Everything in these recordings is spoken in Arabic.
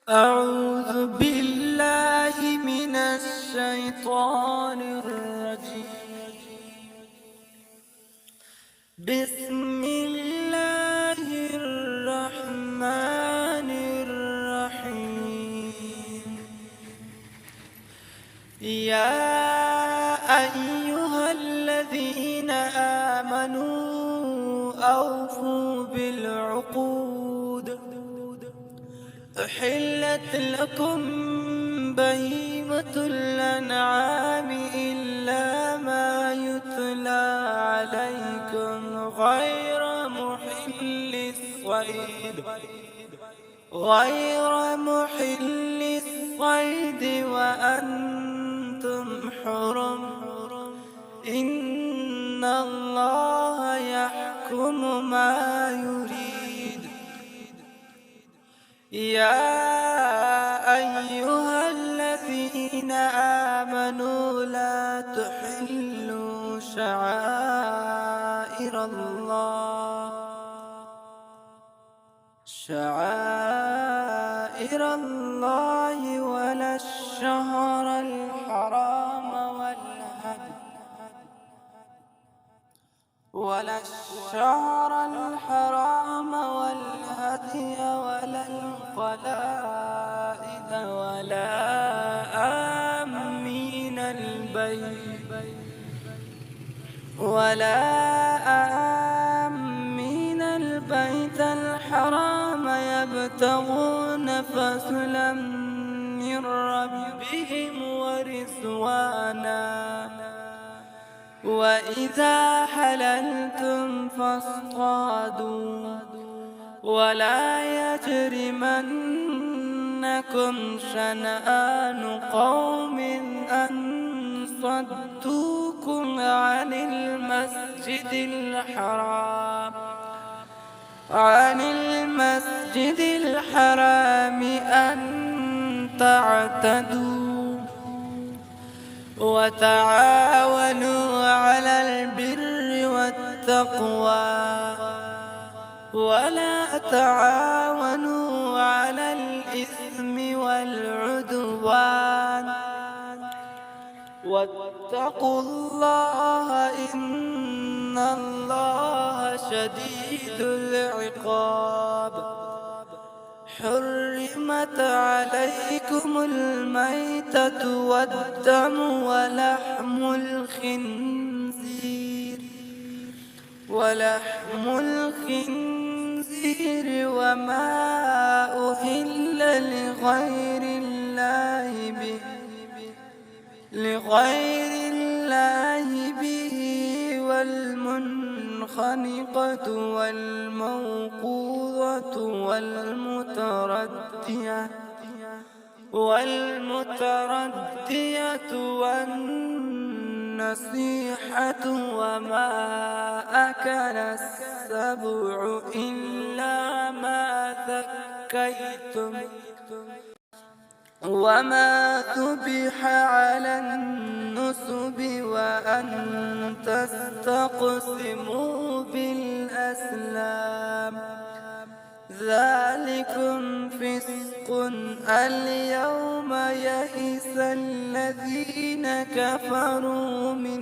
أعوذ بالله من الشيطان الرجيم. بسم الله الرحمن الرحيم. يا أيها الذين آمنوا أوفوا بالعقود، أحلت لكم بهيمة الأنعام إلا ما يتلى عليكم غير محل الصيد وأنتم حرم. إن الله يحكم ما يريد. يا أيها الذين آمنوا لا تحلوا شعائر الله ولا الشهر الحرام والهدي ولا القلائد آمين البيت الحرام يبتغون فضلا من ربهم ورضوانا. وإذا حللتم فاصطادوا ولا يجرمنكم شنآن قوم أن صدوكم عن المسجد الحرام أن تعتدوا. وتعاونوا على البر والتقوى ولا تعاونوا على الإثم والعدوان. واتقوا الله إن الله شديد العقاب. حرمت عليكم الميتة والدم ولحم الخنزير وما أهل لغير الله به والمنخنقة والموقوذة والمتردية والنصيحة وما أكل السبع إلا ما ذكيتم وما ذبح على النصب وأن تستقسموا بالأزلام. ذلكم فسق. اليوم يئس الذين كفروا من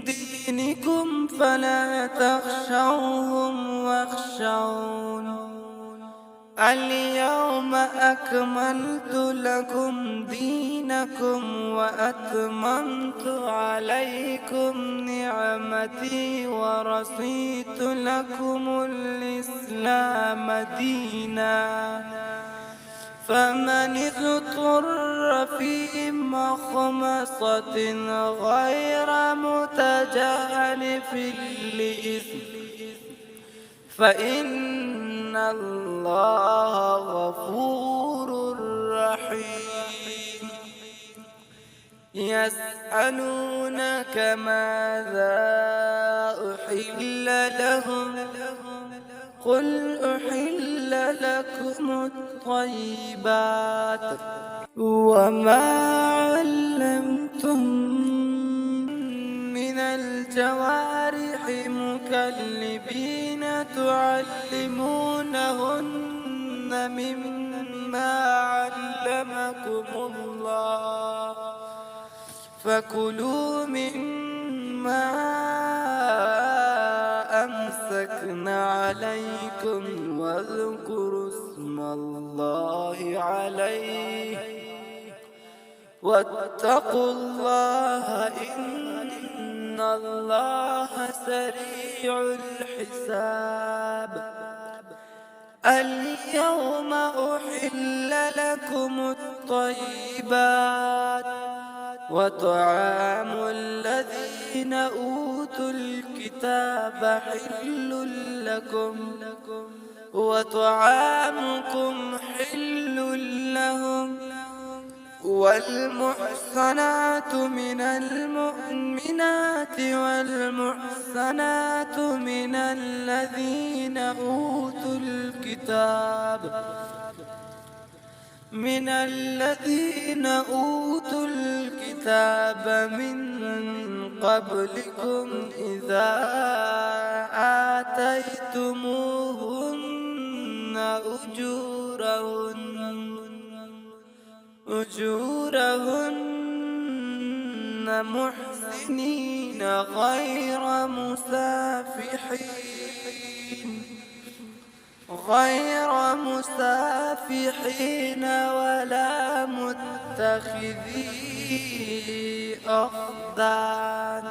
دينكم فلا تخشوهم واخشون. اليوم أكملت لكم دينكم وأتممت عليكم نعمتي ورضيت لكم الإسلام دينا. فمن اضطر في مخمصة غير متجانف لإثم فإن الله غفور رحيم. يسألونك ماذا أحل لهم قل أحل لكم الطيبات وما علمتم من الجوارح متكلبين تعلمونهن مما علمكم الله فكلوا مما أمسكن عليكم واذكروا اسم الله عليه واتقوا الله إن الله سريع الحساب. اليوم أحل لكم الطيبات وطعام الذين أوتوا الكتاب حل لكم وطعامكم حل لهم والمحصنات من المؤمنات والمحصنات من الذين أوتوا الكتاب من قبلكم إذا آتيتموهن أجورهن محسنين غير مسافحين ولا متخذي أخدان.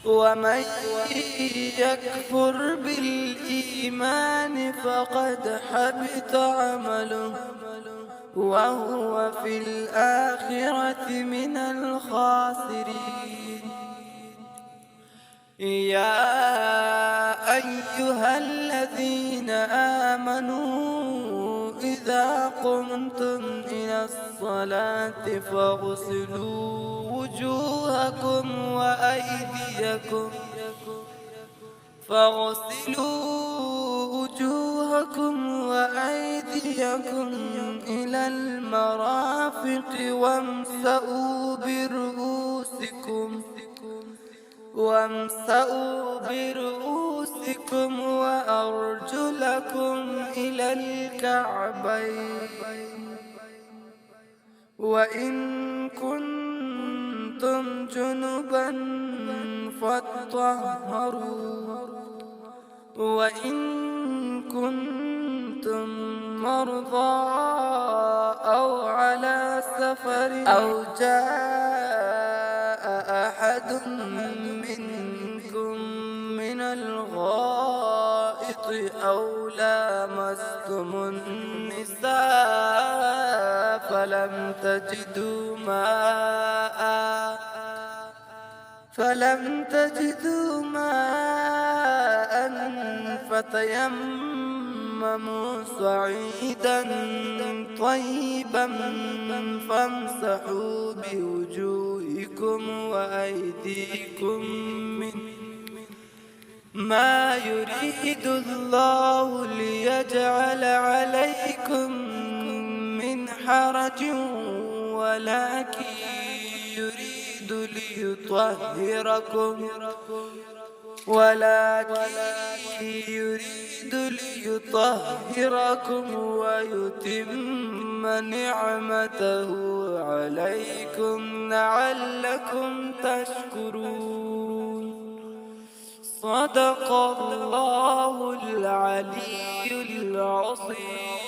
ومن يكفر بالإيمان فقد حبط عمله وهو في الآخرة من الخاسرين. يا أيها الذين آمنوا إذا قمتم إلى الصلاة فاغسلوا وجوهكم وأيديكم إلى المرافق وامسأوا برؤوسكم وأرجلكم إلى الكعبين وإن كنتم جنبا فاطهروا وإن كنتم مرضى أو على سفر أو جاء أحد منكم من الغائط أو لامستم النساء فلم تجدوا ماء فتيمموا صعيدا طيبا فامسحوا بوجوهكم وأيديكم منه ما يريد الله ليجعل عليكم من حرج ولكن يريد ليطهركم ويتم نعمته عليكم لعلكم تشكرون. صدق الله العلي العظيم.